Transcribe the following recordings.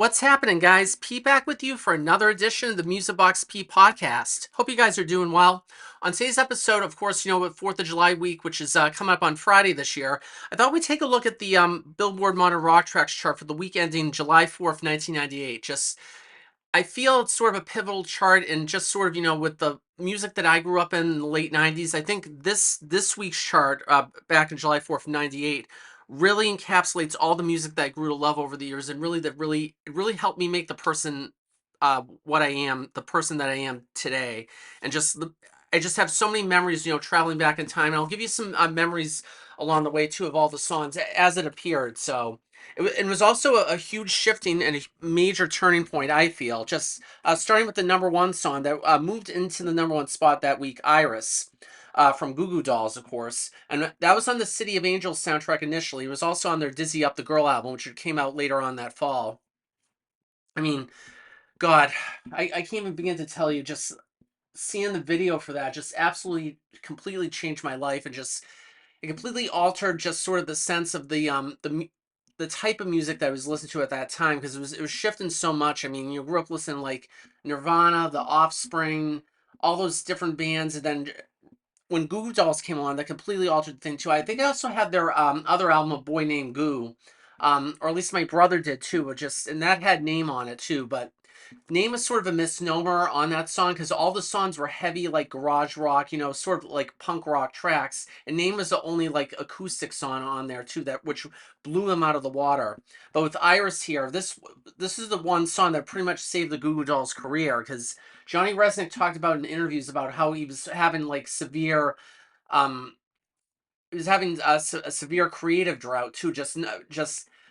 What's happening, guys? P back with you for another edition of the Music Box P podcast. Hope you guys are doing well. On today's episode, of course, with 4th of July week, which is coming up on Friday this year, I thought we'd take a look at the Billboard Modern Rock Chart for the week ending July 4th, 1998. I feel it's sort of a pivotal chart, and just sort of, with the music that I grew up in the late 90s, I think this week's chart, back in July 4th, 98, really encapsulates all the music that I grew to love over the years, and it really helped me make the person, what I am, the person that I am today. And I just have so many memories, traveling back in time, and I'll give you some memories along the way too of all the songs as it appeared. So it was also a huge shifting and a major turning point, I feel. Just starting with the number one song that moved into the number one spot that week, Iris, from Goo Goo Dolls, of course. And that was on the City of Angels soundtrack initially. It was also on their Dizzy Up the Girl album, which came out later on that fall. I mean, God, I can't even begin to tell you, just seeing the video for that just absolutely completely changed my life, and just it completely altered just sort of the sense of the type of music that I was listening to at that time, because it was shifting so much. I mean, you grew up listening to, like, Nirvana, The Offspring, all those different bands, and then when Goo Goo Dolls came along, that completely altered the thing too. I think I also had their other album, A Boy Named Goo, or at least my brother did too. And that had Name on it too, but Name is sort of a misnomer on that song, because all the songs were heavy, like garage rock, sort of like punk rock tracks. And Name was the only like acoustic song on there too, that which blew him out of the water. But with Iris here, this is the one song that pretty much saved the Goo Goo Dolls' career, because Johnny Resnick talked about in interviews about how he was having like um, he was having a severe creative drought too. Just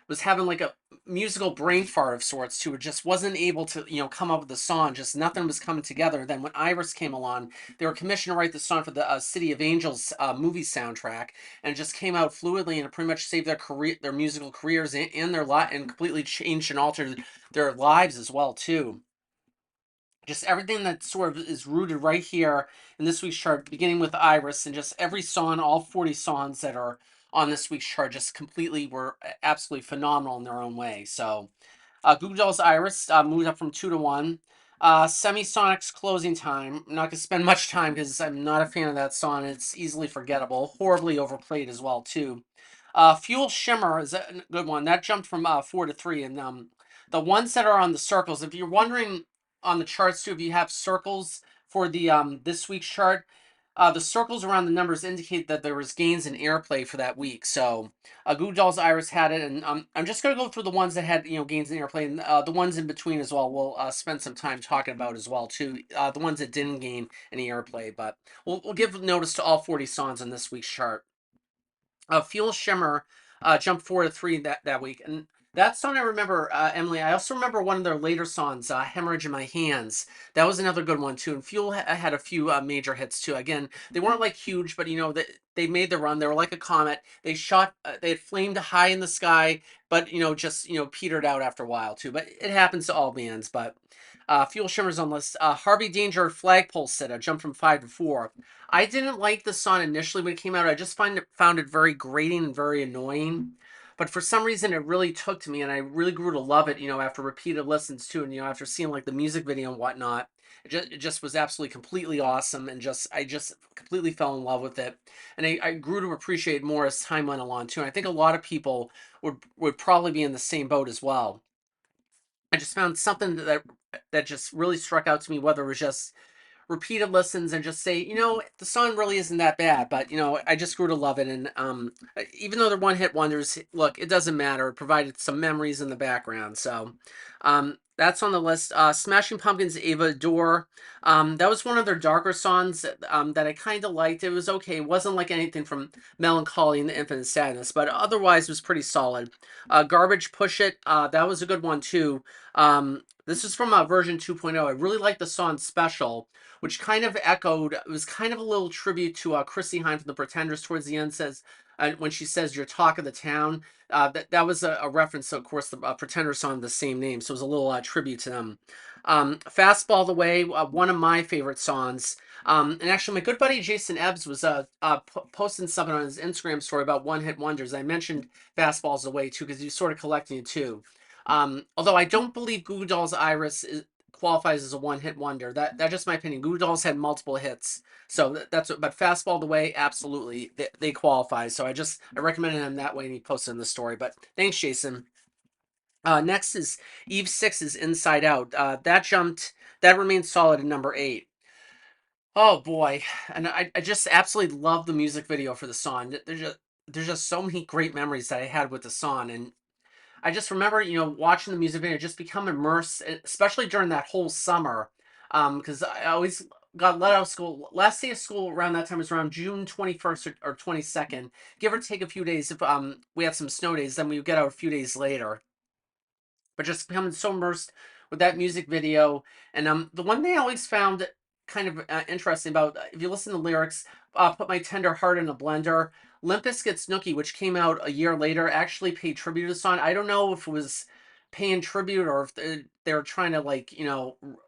was having like a musical brain fart of sorts too. It just wasn't able to come up with a song. Just nothing was coming together. Then when Iris came along, they were commissioned to write the song for the City of Angels movie soundtrack, and it just came out fluidly, and it pretty much saved their musical careers, and their lot, and completely changed and altered their lives as well too. Just everything that sort of is rooted right here in this week's chart, beginning with Iris, and just every song, all 40 songs that are on this week's chart, just completely were absolutely phenomenal in their own way. So, Goo Goo Dolls' Iris moved up from 2 to 1. Semisonic's Closing Time. I'm not going to spend much time because I'm not a fan of that song. It's easily forgettable, horribly overplayed as well too. Fuel Shimmer is a good one. That jumped from 4 to 3. And the ones that are on the circles, if you're wondering on the charts too, if you have circles for the this week's chart, the circles around the numbers indicate that there was gains in airplay for that week. So Goo Goo Dolls' Iris had it, and I'm just going to go through the ones that had gains in airplay, and the ones in between as well. We'll spend some time talking about as well too. The ones that didn't gain any airplay, but we'll give notice to all 40 songs on this week's chart. Fuel Shimmer jumped 4 to 3 that week. And that song I remember, Emily. I also remember one of their later songs, Hemorrhage in My Hands. That was another good one too. And Fuel had a few major hits too. Again, they weren't like huge, but they made the run. They were like a comet. They had flamed high in the sky, but just petered out after a while too. But it happens to all bands. But Fuel Shimmer's on the list. Harvey Danger, Flagpole Sitta jumped from 5 to 4. I didn't like the song initially when it came out. I just found it very grating and very annoying. But for some reason, it really took to me, and I really grew to love it. After repeated listens too, and after seeing like the music video and whatnot, it just was absolutely completely awesome, and I just completely fell in love with it, and I grew to appreciate it more as time went along too. And I think a lot of people would probably be in the same boat as well. I just found something that just really struck out to me, whether it was just repeated listens and just say, the song really isn't that bad, but I just grew to love it. And even though they're one hit wonders, look, it doesn't matter. It provided some memories in the background. So that's on the list. Smashing Pumpkins, Ava Door. That was one of their darker songs that I kind of liked. It was okay. It wasn't like anything from Melancholy and the Infinite Sadness, but otherwise it was pretty solid. Garbage, Push It. That was a good one too. This is from version 2.0. I really like the song Special, which kind of echoed, it was kind of a little tribute to Chrissy Hine from the Pretenders towards the end, says, when she says, "You're talk of the town." That was a reference to, of course, the Pretenders song of the same name, so it was a little tribute to them. Fastball the Way, one of my favorite songs. And actually, my good buddy Jason Ebbs was posting something on his Instagram story about one hit wonders. I mentioned Fastball's the Way too, because he's sort of collecting it too. Although I don't believe Goo Goo Dolls qualifies as a one-hit wonder. That's just my opinion. Goo Goo Dolls had multiple hits, so that's what. But Fastball the Way, absolutely, they qualify. So I recommended him that way, and he posted in the story. But thanks, Jason. Next is Eve Six's Inside Out. That remains solid at number 8. Oh boy, and I just absolutely love the music video for the song. There's just so many great memories that I had with the song, and I just remember, watching the music video, just become immersed, especially during that whole summer, because I always got let out of school. Last day of school around that time was around June 21st or 22nd, give or take a few days. If we had some snow days, then we would get out a few days later. But just becoming so immersed with that music video. And the one thing I always found kind of interesting about, if you listen to the lyrics, "Put my tender heart in a blender." Limp Bizkit's Nookie, which came out a year later, actually paid tribute to the song. I don't know if it was paying tribute or if they were trying to, like,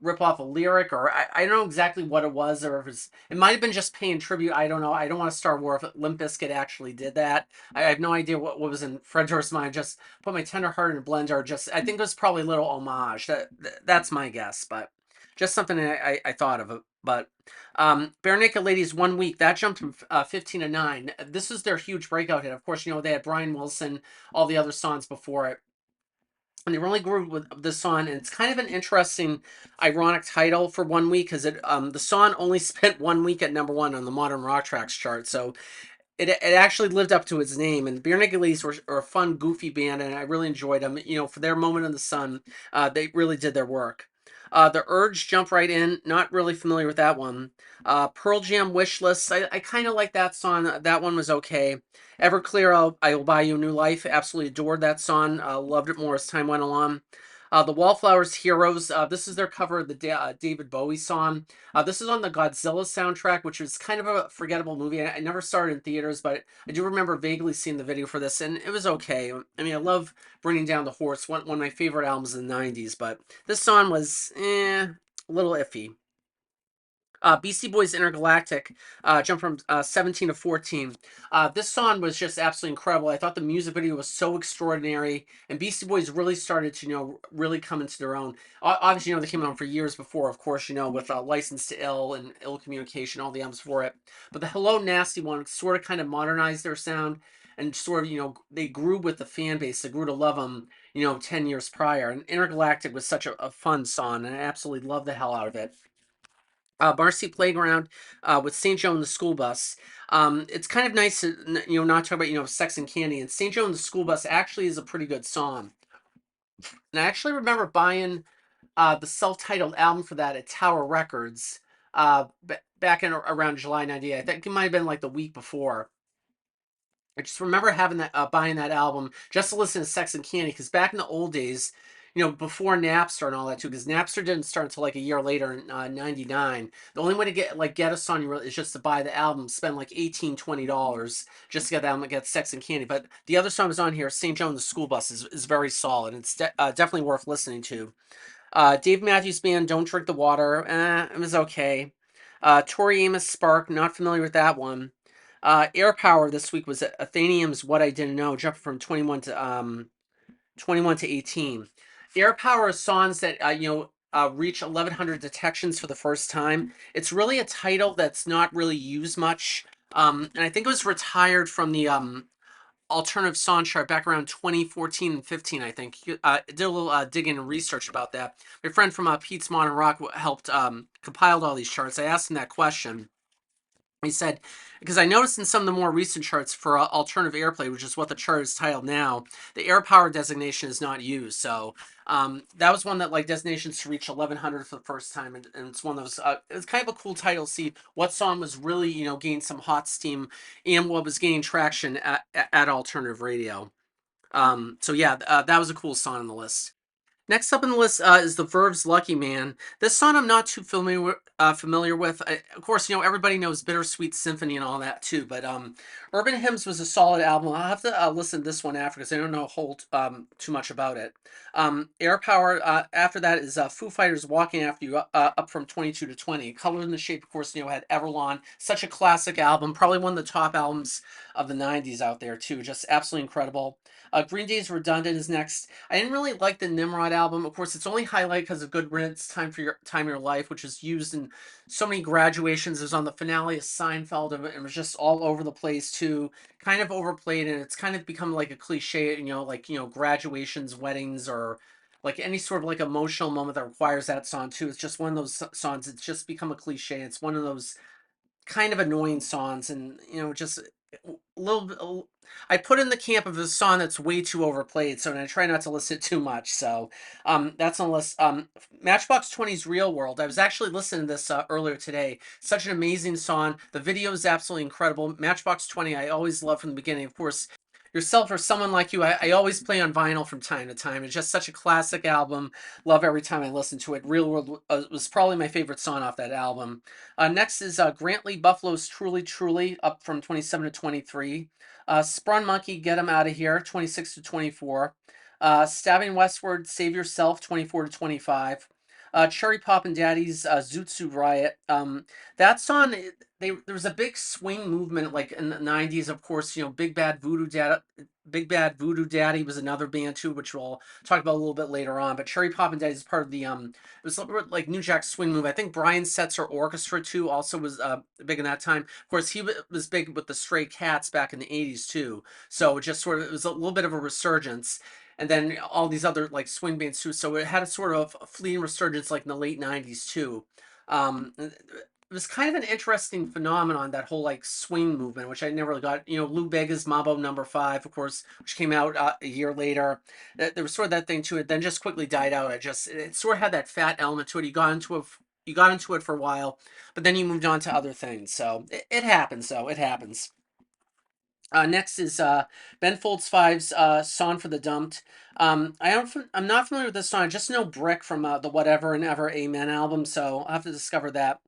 rip off a lyric, or I don't know exactly what it was, or if it might have been just paying tribute. I don't know. I don't want to start war if Limp Bizkit actually did that. I have no idea what was in Fred Durst's mind. Just put my tender heart in a blender. Just, I think it was probably a little homage. That's my guess, but just something I thought of. But Barenaked Ladies, 1 week, that jumped from 15 to 9. This was their huge breakout hit. Of course, they had Brian Wilson, all the other songs before it. And they really grew with this song, and it's kind of an interesting, ironic title for 1 week, because the song only spent 1 week at number 1 on the Modern Rock Tracks chart. So it actually lived up to its name, and the Barenaked Ladies were a fun, goofy band, and I really enjoyed them. For their moment in the sun, they really did their work. The Urge jump right in. Not really familiar with that one. Pearl Jam Wish List. I kind of like that song. That one was okay. Everclear, I Will Buy You a New Life. Absolutely adored that song. Loved it more as time went along. The Wallflowers Heroes. This is their cover of the David Bowie song. This is on the Godzilla soundtrack, which was kind of a forgettable movie. I never saw it in theaters, but I do remember vaguely seeing the video for this, and it was okay. I mean, I love Bringing Down the Horse, one of my favorite albums in the 90s, but this song was, a little iffy. Beastie Boys Intergalactic jumped from 17 to 14. This song was just absolutely incredible. I thought the music video was so extraordinary, and Beastie Boys really started to, really come into their own. Obviously, they came out for years before, of course, with License to Ill and Ill Communication, all the albums for it. But the Hello Nasty one sort of kind of modernized their sound, and sort of, they grew with the fan base. They grew to love them, 10 years prior. And Intergalactic was such a fun song, and I absolutely loved the hell out of it. Marcy Playground with St. Joe and the School Bus. It's kind of nice to, not talk about, Sex and Candy. And St. Joe and the School Bus actually is a pretty good song. And I actually remember buying the self-titled album for that at Tower Records back in around July 98. I think it might have been like the week before. I just remember having buying that album just to listen to Sex and Candy, because back in the old days, before Napster and all that too, because Napster didn't start until like a year later in '99. The only way to get a song is just to buy the album, spend like $18-20 just to get the album, get Sex and Candy. But the other songs on here, St. Joe and the School Bus, is very solid. It's definitely worth listening to. Dave Matthews Band, Don't Drink the Water. It was okay. Tori Amos Spark, not familiar with that one. Air Power this week was Athenium's What I Didn't Know, jumping from 21 to 18. Air Power is songs that reach 1,100 detections for the first time. It's really a title that's not really used much. And I think it was retired from the alternative song chart back around 2014 and 15, I think. Did a little digging and research about that. My friend from Pete's Modern Rock helped compiled all these charts. I asked him that question. He said, because I noticed in some of the more recent charts for alternative airplay, which is what the chart is titled now, the air power designation is not used. So that was one that, like, designations to reach 1,100 for the first time, and it's one of those. It's kind of a cool title to see what song was really, gaining some hot steam and what was gaining traction at alternative radio. So yeah, that was a cool song on the list. Next up on the list is the Verve's "Lucky Man." This song I'm not too familiar with. Of course, everybody knows "Bittersweet Symphony" and all that too. But "Urban Hymns" was a solid album. I'll have to listen to this one after because I don't know whole too much about it. "Air Power." After that is Foo Fighters' "Walking After You," up from 22 to 20. "Color in the Shape," of course, had Everlong. Such a classic album. Probably one of the top albums of the '90s out there too. Just absolutely incredible. Green Day's "Redundant" is next. I didn't really like the Nimrod album. Of course, it's only highlight because of Good Riddance, Time of Your Life, which is used in so many graduations. It was on the finale of Seinfeld, and it was just all over the place too. Kind of overplayed, and it's kind of become like a cliche. Like graduations, weddings, or like any sort of like emotional moment that requires that song too. It's just one of those songs. It's just become a cliche. It's one of those kind of annoying songs, and just a little bit. I put in the camp of a song that's way too overplayed, so I try not to listen too much. So that's on the list. Matchbox 20's "Real World." I was actually listening to this earlier today. Such an amazing song. The video is absolutely incredible. Matchbox 20, I always love from the beginning. Of course, yourself or someone like you, I always play on vinyl from time to time. It's just such a classic album. Love every time I listen to it. "Real World" was probably my favorite song off that album. Next is Grantley Buffalo's "Truly Truly," up from 27 to 23. Sprung Monkey, "Get 'Em Out of Here," 26 to 24. Stabbing Westward, "Save Yourself," 24 to 25. Cherry Pop and Daddy's "Zoot Suit Riot." That song, there was a big swing movement like in the '90s. Of course, Big Bad Voodoo Daddy was another band too, which we'll talk about a little bit later on. But Cherry Pop and Daddy is part of the it was like New Jack Swing move. I think Brian Setzer Orchestra too also was big in that time. Of course, he was big with the Stray Cats back in the '80s too. So it just sort of, it was a little bit of a resurgence. And then all these other like swing bands too. So it had a sort of fleeting resurgence like in the late '90s too. It was kind of an interesting phenomenon, that whole like swing movement, which I never really got. Lou Bega's Mambo Number Five, of course, which came out a year later. There was sort of that thing to it, then just quickly died out. It sort of had that fat element to it. You got into it for a while, but then you moved on to other things. So it happens. So it happens. Next is Ben Folds Five's "Song for the Dumped." I'm not familiar with this song. I just know "Brick" from the "Whatever and Ever Amen" album, so I'll have to discover that.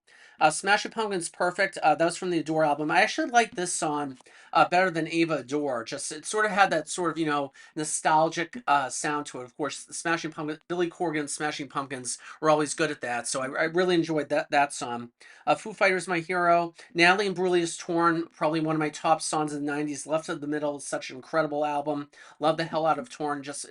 Smashing Pumpkins' "Perfect." That was from the Adore album. I actually like this song better than Ava Adore. Just it sort of had that sort of nostalgic sound to it. Of course, the Smashing Pumpkins, Billy Corgan, Smashing Pumpkins were always good at that, so I really enjoyed that song. Foo Fighters' "My Hero." Natalie Imbruglia's "Torn," probably one of my top songs in the '90s. "Left of the Middle" is such an incredible album. Love the hell out of "Torn." Just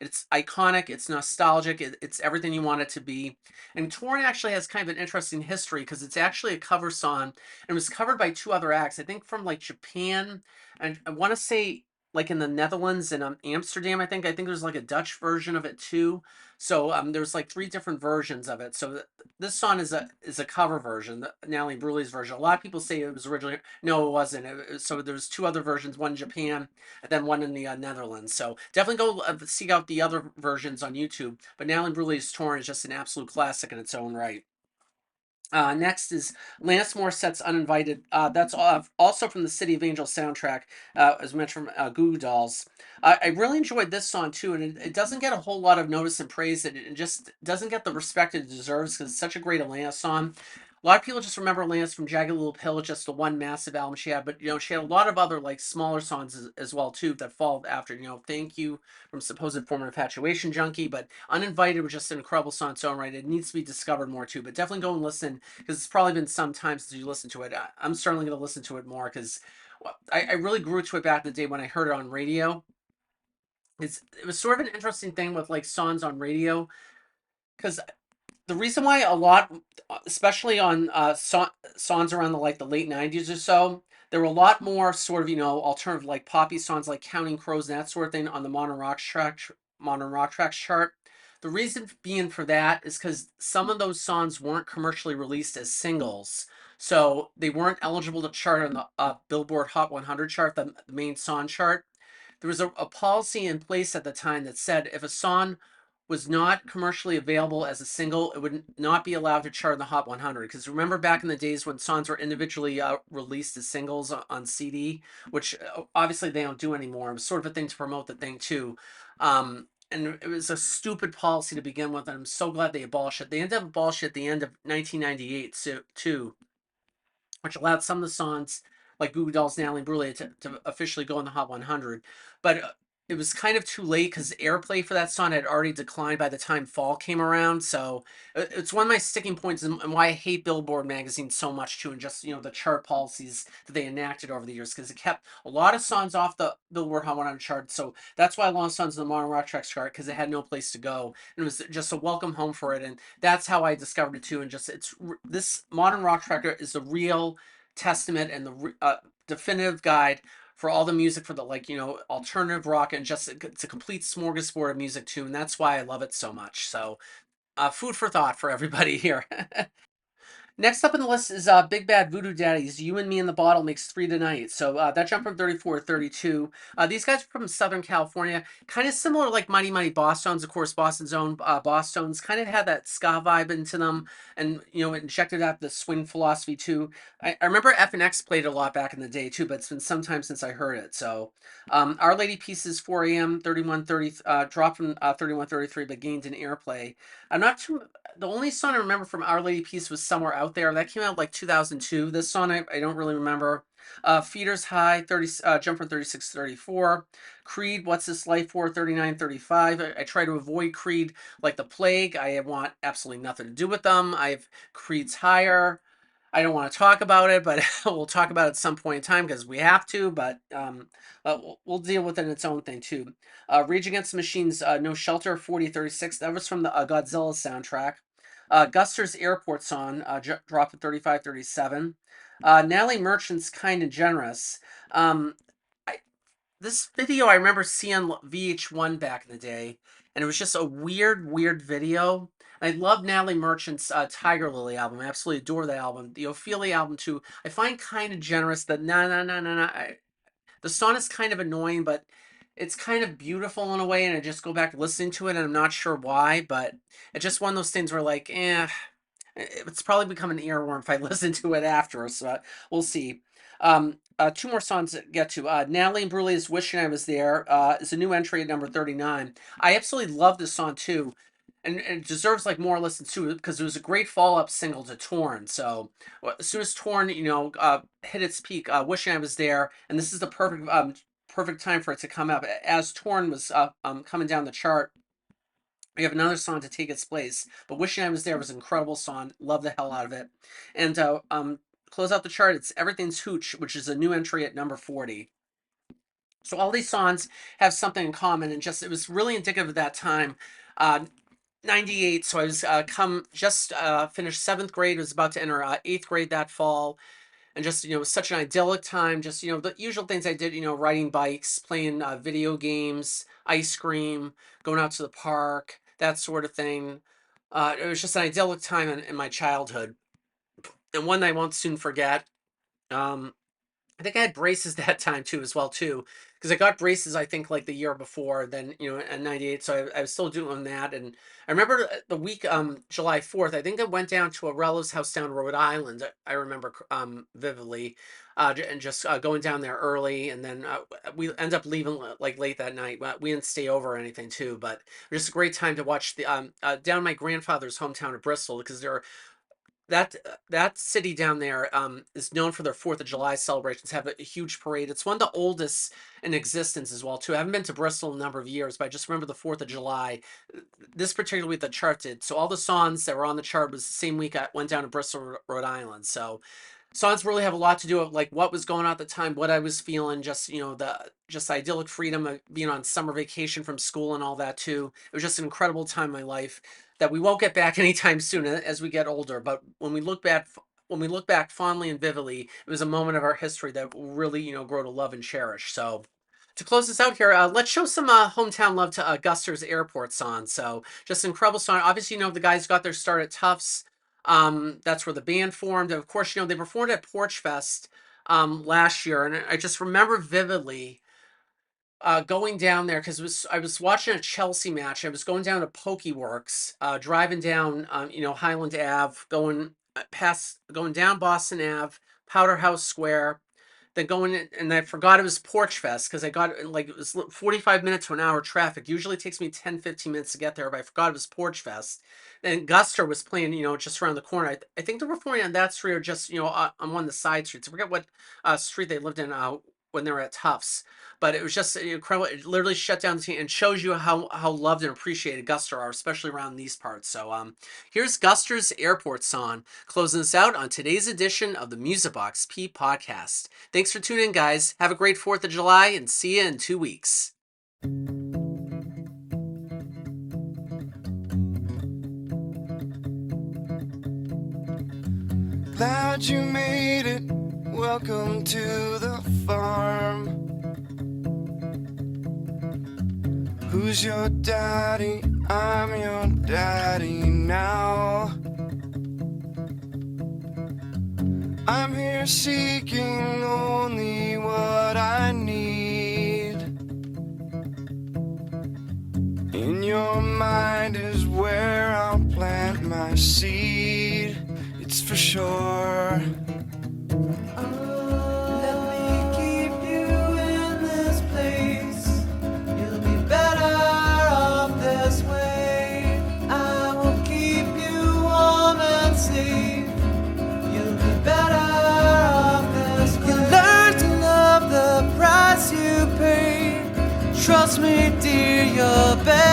it's iconic. It's nostalgic. It's everything you want it to be. And "Torn" actually has kind of an interesting history because it's actually a cover song, and it was covered by two other acts. I think from like Japan, and I want to say like in the Netherlands and Amsterdam. I think there's like a Dutch version of it too. So there's like three different versions of it. So this song is a cover version, the Natalie Bruleigh's version. A lot of people say it was originally, no, it wasn't. So there's two other versions, one in Japan and then one in the Netherlands. So definitely go seek out the other versions on YouTube. But Natalie Bruleigh's "Torn" is just an absolute classic in its own right. Next is Lance Morissette's "Uninvited." That's also from the City of Angels soundtrack, as mentioned from Goo Goo Dolls. I really enjoyed this song too, and it doesn't get a whole lot of notice and praise. It just doesn't get the respect it deserves because it's such a great Alanis song. A lot of people just remember Lance from Jagged Little Pill, just the one massive album she had, but she had a lot of other like smaller songs as well too that followed after. "Thank You" from Supposed Former Infatuation Junkie, but "Uninvited" was just an incredible song in its own right. It needs to be discovered more too, but definitely go and listen because it's probably been some time since you listened to it. I'm certainly going to listen to it more because I really grew to it back in the day when I heard it on radio. It was sort of an interesting thing with like songs on radio because the reason why a lot, especially on songs around the late '90s or so, there were a lot more sort of alternative like poppy songs like "Counting Crows" and that sort of thing on the Modern Rock Tracks chart. The reason being for that is because some of those songs weren't commercially released as singles, so they weren't eligible to chart on the Billboard Hot 100 chart, the main song chart. There was a policy in place at the time that said if a song was not commercially available as a single, it would not be allowed to chart in the Hot 100. Because remember back in the days when songs were individually released as singles on CD, which obviously they don't do anymore. It was sort of a thing to promote the thing too. and it was a stupid policy to begin with, and I'm so glad they abolished it. They ended up abolishing it at the end of 1998, so, too, which allowed some of the songs like Goo Goo Dolls, Natalie Brule to officially go in the Hot 100. But it was kind of too late because airplay for that song had already declined by the time fall came around. So it's one of my sticking points and why I hate Billboard magazine so much too, and just the chart policies that they enacted over the years, because it kept a lot of songs off the Billboard Hot 100 chart. So that's why a lot of songs in the Modern Rock chart, because it had no place to go, and it was just a welcome home for it. And that's how I discovered it too. And just this Modern Rock record is the real testament and the definitive guide for all the music for the alternative rock, and just it's a complete smorgasbord of music too, and that's why I love it so much. So food for thought for everybody here. Next up on the list is Big Bad Voodoo Daddies. You and Me in the Bottle makes three tonight. So that jumped from 34 to 32. These guys are from Southern California. Kind of similar like Mighty Mighty Boss Tones. Of course, Boston's own Boss Tones kind of had that ska vibe into them. And, it injected out the swing philosophy too. I remember F and X played it a lot back in the day too, but it's been some time since I heard it. So Our Lady Pieces 4 a.m. 3130 dropped from 3133 but gained in airplay. I'm not too The only song I remember from Our Lady Peace was Somewhere Out There. That came out like 2002. This song I don't really remember. Feeder's High, 30, jump from 36 to 34. Creed, What's This Life For, 39, 35. I try to avoid Creed like the plague. I want absolutely nothing to do with them. I have Creed's Higher. I don't want to talk about it, but we'll talk about it at some point in time because we have to, but we'll deal with it in its own thing too. Rage Against the Machine's No Shelter, 4036. That was from the Godzilla soundtrack. Guster's Airport song dropped at 3537. Natalie Merchant's Kind and Generous. Um, I, this video I remember seeing VH1 back in the day, and it was just a weird video. I love Natalie Merchant's Tiger Lily album. I absolutely adore that album. The Ophelia album too. I find Kind of Generous. The na na na na na. The song is kind of annoying, but it's kind of beautiful in a way, and I just go back listening to it, and I'm not sure why, but it's just one of those things where like, it's probably become an earworm if I listen to it after, so we'll see. Two more songs to get to. Natalie and Brule's Wishing I Was There is a new entry at number 39. I absolutely love this song too. And it deserves like more listens too, because it was a great follow-up single to Torn. So as soon as Torn, hit its peak, Wishing I Was There, and this is the perfect time for it to come up. As Torn was coming down the chart, we have another song to take its place. But Wishing I Was There was an incredible song. Love the hell out of it. And close out the chart, it's Everything's Hooch, which is a new entry at number 40. So all these songs have something in common, and just it was really indicative of that time. 98, so I was finished 7th grade, was about to enter 8th grade that fall, and just it was such an idyllic time. Just the usual things I did, riding bikes, playing video games, ice cream, going out to the park, that sort of thing. It was just an idyllic time in my childhood, and one I won't soon forget. um I think I had braces that time too, as well too, because I got braces I think like the year before. Then in '98, so I was still doing that. And I remember the week July 4th. I think I went down to a relative's house down Rhode Island. I remember vividly, and just going down there early, and then we end up leaving like late that night. But we didn't stay over or anything too. But it was just a great time to watch the down my grandfather's hometown of Bristol, because there are that city down there is known for their 4th of July celebrations. Have a huge parade. It's one of the oldest in existence as well too. I haven't been to Bristol in a number of years, but I just remember the 4th of July. This particular week the chart did. So all the songs that were on the chart was the same week I went down to Bristol, Rhode Island. So songs really have a lot to do with like what was going on at the time, what I was feeling, just the just idyllic freedom of being on summer vacation from school and all that too. It was just an incredible time in my life that we won't get back anytime soon as we get older. But when we look back fondly and vividly, it was a moment of our history that we'll really grow to love and cherish. So to close this out here, let's show some hometown love to Guster's Airport song. So just an incredible song. Obviously, the guys got their start at Tufts. That's where the band formed. And of course, they performed at Porch Fest last year. And I just remember vividly going down there because I was watching a Chelsea match. I was going down to Pokeworks, driving down Highland Ave, going down Boston Ave, Powder House Square, then going in, and I forgot it was Porch Fest because I got like it was 45 minutes to an hour traffic. Usually it takes me 10-15 minutes to get there, but I forgot it was Porch Fest. Then Guster was playing, just around the corner. I think they were performing on that street or just, on one of the side streets. I forget what street they lived in when they were at Tufts. But it was just incredible. It literally shut down the scene and shows you how loved and appreciated Guster are, especially around these parts. So here's Guster's Airport song, closing us out on today's edition of the Music Box P podcast. Thanks for tuning in, guys. Have a great 4th of July and see you in 2 weeks. Glad you made it. Welcome to the farm. Who's your daddy? I'm your daddy now. I'm here seeking only what I need. In your mind is where I'll plant my seed. It's for sure. Trust me, dear, you're better.